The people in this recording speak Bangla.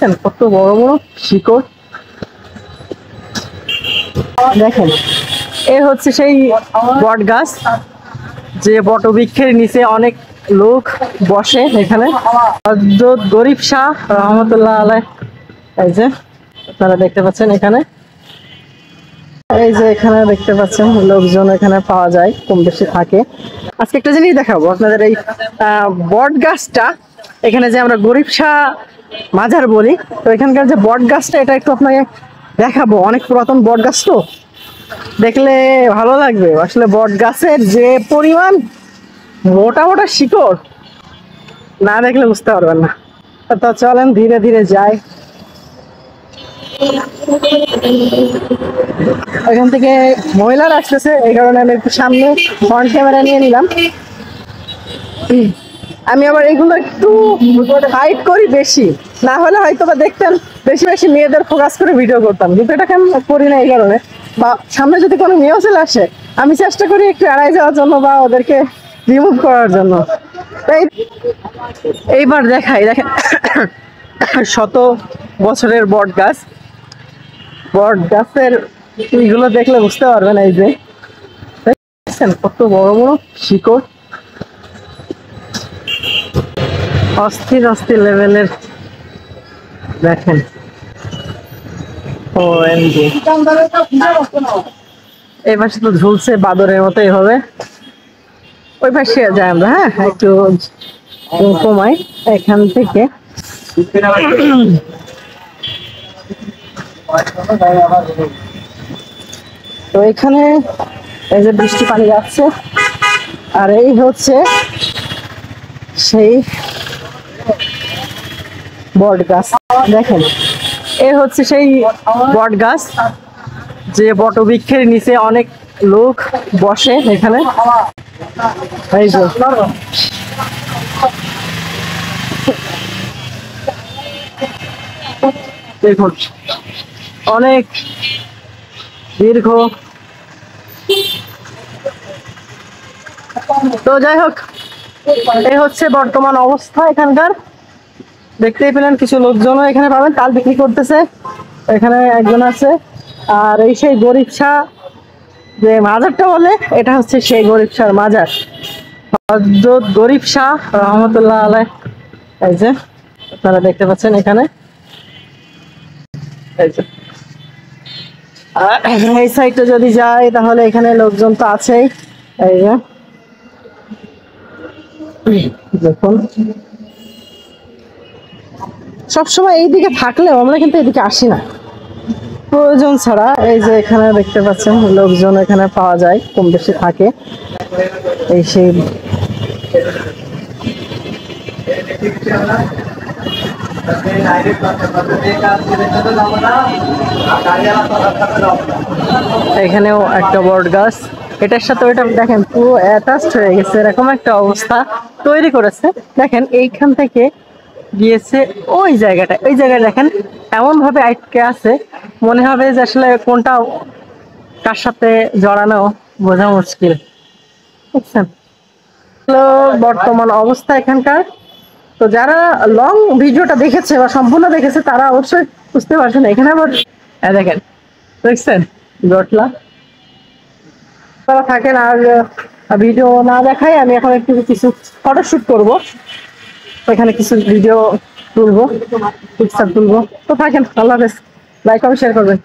দেখছেন কত বড় বড় শিকড়। দেখেন এ হচ্ছে সেই বট গাছ, যে বটবৃক্ষের নিচে অনেক লোক বসে। এখানে হযরত গরিব শাহ রহমতুল্লাহ আলাই, এই যে আপনারা দেখতে পাচ্ছেন এখানে, এই যে এখানে দেখতে পাচ্ছেন লোকজন এখানে পাওয়া যায়, কম বেশি থাকে। আজকে একটা জিনিস দেখাবো আপনাদের, এই বট গাছটা, এখানে যে আমরা গরিব শাহ মাজার বলি, তো এখানকার যে বট গাছটা, এটা একটু আপনাকে দেখাবো। অনেক পুরাতন বট গাছ তো, দেখলে ভালো লাগবে। আসলে বট গাছের যে পরিমাণ মোটা মোটা শিকড়, না দেখলে বুঝতে পারবেন না। তো চলেন ধীরে ধীরে যাই। এখান থেকে মহিলারা আসতেছে, এই কারণে আমি একটু সামনে ফ্রন্ট ক্যামেরা নিয়ে নিলাম। আমি আবার এগুলো একটু হাইড করি বেশি, না হলে হয়তো বা দেখতেন বেশি বেশি মেয়েদের ফোকাস করে ভিডিও করতাম, কিন্তু এটা আমি করি না এই কারণে। বা সামনে যদি কোনো মেয়েও চলে আসে, আমি চেষ্টা করি একটু এড়াই যাওয়ার জন্য বা ওদেরকে রিমুভ করার জন্য। তাই এইবার দেখেন শত বছরের বট গাছ, বট গাছের এইগুলো দেখলে বুঝতে পারবেন। এই যে দেখছেন কত বড় বড় শিকড়, অস্থির অস্থির লেভেলের। দেখেন ও এই পাশে তো ঝুলছে বাদরের মতো এভাবে। ওই পাশে যাই আমরা, হ্যাঁ একটু কমাই এখান থেকে। তো এখানে এই যে বৃষ্টি পানি যাচ্ছে, আর এই হচ্ছে সেই বট গাছ। দেখেন এ হচ্ছে সেই বট গাছ, যে বটবৃক্ষের নিচে অনেক লোক বসে। এখানে এই যে দেখুন অনেক দীর্ঘ। তো যাই হোক, এই হচ্ছে বর্তমান অবস্থা এখানকার। দেখতেই পেলেন কিছু লোকজনও এখানে পাবেন, তাল বিক্রি করতেছে। এখানে একজন আছে। আর এই সেই গরিব শাহ যে মাজারটা বলে, এটা হচ্ছে সেই গরিব শাহ মাজার, হযরত গরিব শাহ রহমতুল্লাহ আলাই। এই যে আপনারা দেখতে পাচ্ছেন এখানে, এই যে এই সাইডটা যদি যাই তাহলে এখানে লোকজন তো আছেই। এই যে দেখুন, সবসময় এইদিকে থাকলেও আমরা কিন্তু এদিকে আসি না প্রয়োজন ছাড়া। এই যে এখানে দেখতে পাচ্ছেন লোকজন এখানে পাওয়া যায়, কম বেশি থাকে। এই সেই এখানেও একটা বট গাছ, এটার সাথে ওইটা দেখেন পুরো অ্যাটাচড হয়ে গেছে, এরকম একটা অবস্থা তৈরি করেছে। দেখেন এইখান থেকে গিয়েছে ওই জায়গাটা, ওই জায়গায় দেখেন এমন ভাবে আটকে আছে, মনে হবে যে আসলে কোনটা কার সাথে জড়ানো বোঝা মুশকিল। বুঝছেন বর্তমান অবস্থা এখানকার। তো যারা লং ভিডিওটা দেখেছে বা সম্পূর্ণ দেখেছে, তারা অবশ্যই বুঝতে পারছেন। এখানে আবার দেখেন, দেখছেন জটলা তারা থাকেন। আর ভিডিও না দেখাই আমি এখন একটু কিছু ফটোশুট করব, এখানে কিছু ভিডিও তুলবো, পিকচার তুলবো। তো থাকেন, আল্লাহ হাফেজ, লাইক কমেন্ট শেয়ার করবেন।